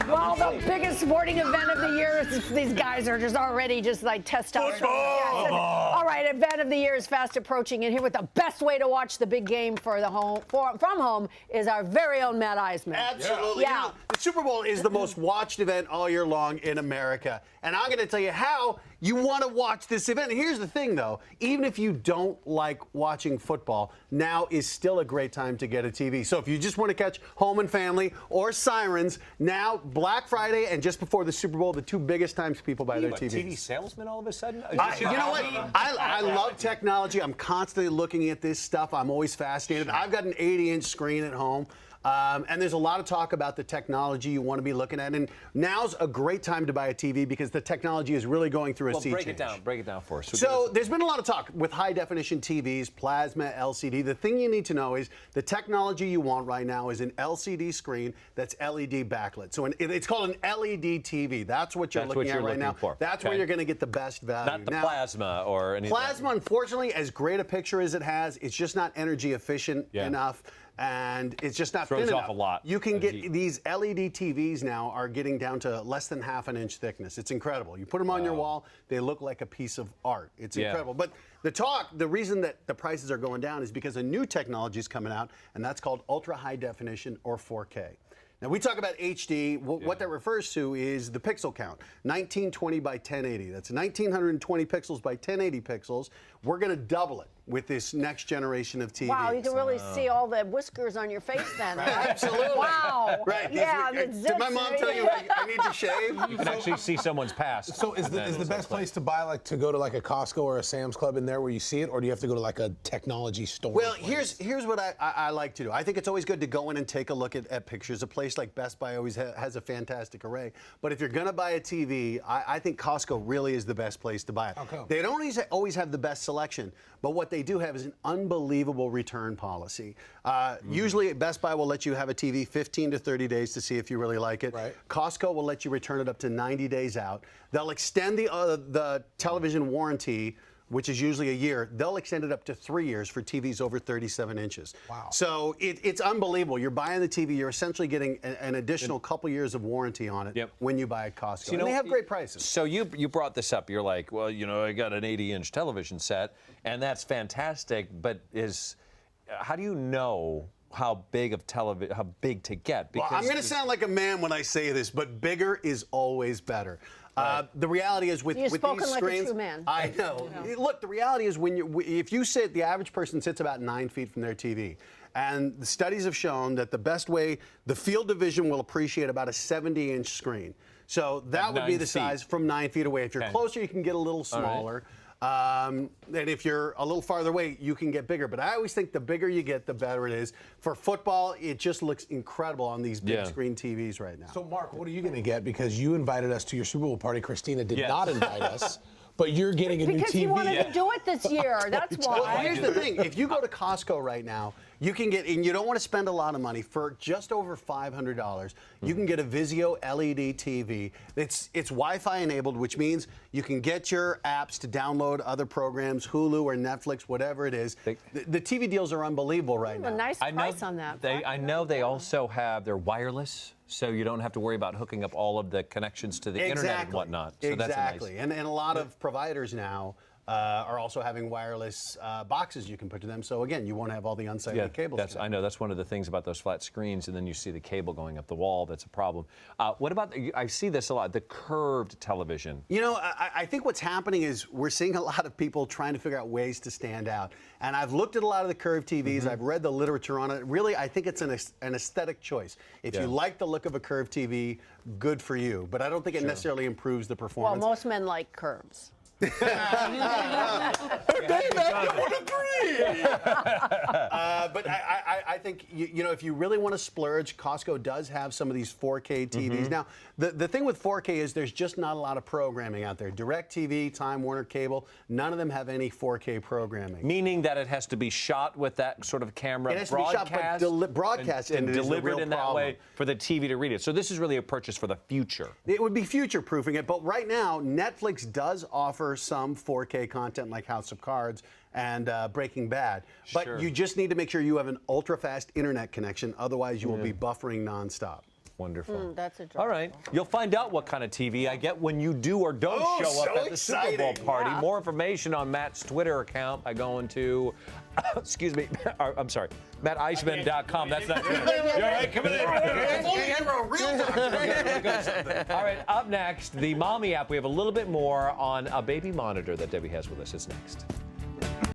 Well, the biggest sporting event of the year is these guys are just already just like testosterone. Football! All right, event of the year is fast approaching, and here with the best way to watch the big game for the from home is our very own Matt Iseman. Absolutely. Yeah. You know, the Super Bowl is the most watched event all year long in America. And I'm going to tell you how you want to watch this event. And here's the thing, though. Even if you don't like watching football, now is still a great time to get a TV. So if you just want to catch Home and Family or Sirens, now Black Friday and just before the Super Bowl, the two biggest times people buy their TVs. TV salesman all of a sudden? You know what? I love technology. I'm constantly looking at this stuff. I'm always fascinated. I've got an 80-inch screen at home. And there's a lot of talk about the technology you want to be looking at. And now's a great time to buy a TV because the technology is really going through a sea change. Break it down for us. So there's been a lot of talk with high-definition TVs, plasma, LCD. The thing you need to know is the technology you want right now is an LCD screen that's LED backlit. So it's called an LED TV. That's what you're looking at right now. That's where you're going to get the best value. Not the plasma or anything. Plasma, unfortunately, as great a picture as it has, it's just not energy efficient enough. And it's just not thin enough. Throws off a lot. You can get these LED TVs now are getting down to less than half an inch thickness. It's incredible. You put them on your wall, they look like a piece of art. It's incredible. But the reason that the prices are going down is because a new technology is coming out, and that's called ultra high definition or 4K. Now, we talk about HD. What that refers to is the pixel count, 1920 by 1080. That's 1920 pixels by 1080 pixels. We're going to double it with this next generation of TVs. Wow, you can really see all the whiskers on your face then, right? Absolutely. Wow. Right. Yeah, did my mom tell you I need to shave? You can actually see someone's past. So is the best place to buy, like, to go to like a Costco or a Sam's Club in there where you see it, or do you have to go to like a technology store? Well, here's what I like to do. I think it's always good to go in and take a look at pictures. A place like Best Buy always has a fantastic array. But if you're going to buy a TV, I think Costco really is the best place to buy it. Okay. They don't always have the best selection, but what they do have is an unbelievable return policy. Usually, Best Buy will let you have a TV 15 to 30 days to see if you really like it. Right. Costco will let you return it up to 90 days out. They'll extend the television warranty, which is usually a year. They'll extend it up to 3 years for TVs over 37 inches. Wow. So it's unbelievable. You're buying the TV, you're essentially getting an additional couple years of warranty on it when you buy at Costco. You know, and they have great prices. So you brought this up. You're like, well, you know, I got an 80-inch television set, and that's fantastic, but how do you know how big to get? Because well, I'm going to sound like a man when I say this, but bigger is always better. Right. The reality is with these screens, like a true man. I know. Look, the reality is if you sit, the average person sits about 9 feet from their TV. And the studies have shown that the best way, the field of vision will appreciate about a 70-inch screen. So that would be the size from 9 feet away. If you're closer, you can get a little smaller. And if you're a little farther away, you can get bigger. But I always think the bigger you get, the better it is. For football, it just looks incredible on these big screen TVs right now. So, Mark, what are you going to get? Because you invited us to your Super Bowl party. Christina did not invite us. But you're getting a new TV. Because he wanted to do it this year. That's why. Well, here's the thing. If you go to Costco right now, you can get, and you don't want to spend a lot of money, for just over $500, you can get a Vizio LED TV. It's Wi-Fi enabled, which means you can get your apps to download other programs, Hulu or Netflix, whatever it is. The TV deals are unbelievable right now. A nice price on that. I know they also have, they're wireless, so you don't have to worry about hooking up all of the connections to the internet and whatnot. So exactly. That's nice. And a lot of providers now are also having wireless boxes you can put to them. So again, you won't have all the unsightly cables. I know that's one of the things about those flat screens, and then you see the cable going up the wall. That's a problem. What about, I see this a lot, the curved television. You know, I think what's happening is we're seeing a lot of people trying to figure out ways to stand out. And I've looked at a lot of the curved TVs. I've read the literature on it. Really, I think it's an aesthetic choice. If you like the look of a curved TV, good for you. But I don't think it necessarily improves the performance. Well, most men like curves. But I think, you know, if you really want to splurge, Costco does have some of these 4K TVs. Now, the thing with 4K is there's just not a lot of programming out there. DirecTV, Time Warner Cable, none of them have any 4K programming. Meaning that it has to be shot with that sort of camera, it has to be shot, but broadcast and delivered in that problem. way for the TV to read it. So this is really a purchase for the future. It would be future-proofing it, but right now, Netflix does offer some 4K content like House of Cards and Breaking Bad. But you just need to make sure you have an ultra-fast internet connection, otherwise you will be buffering nonstop. Wonderful. That's a All right. You'll find out what kind of TV I get when you do or don't show up at the Super Bowl party. Yeah. More information on Matt's Twitter account by going to, excuse me, I'm sorry, MattIseman.com. That's not good. You're right, come in. All right, up next, the Mommy app. We have a little bit more on a baby monitor that Debbie has with us. It's next.